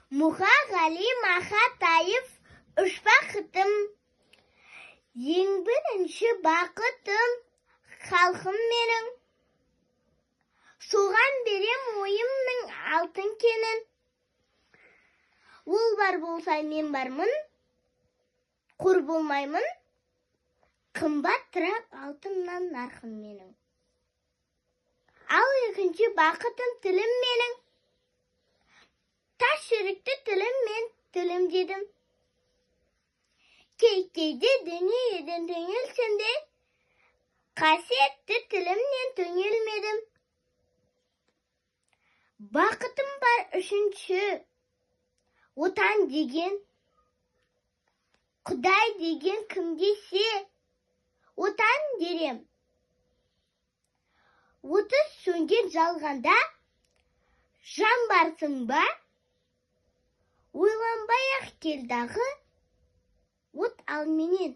Мұхағали Мақатаев үш бақытым. Ең бірінші бақытым халқым менің. Соған берем ойымның алтын кенін. Ол бар болса мен бармын, қор болмаймын. Қымбаттырақ алтыннан нарқым менің. Ал екінші бақытым тілім менің. Таш жүректі тілім мен тілім дедім. Кейде дүниеден түңілсем де, қасиетті тілімнен түңілмедім. Бақытым бар үшінші, отан деген, Құдай деген кім десе, отан дерем. 30 сөнген жалғанда, жан барсың ба? Ойланбай-ақ кел дағы, от ал менен.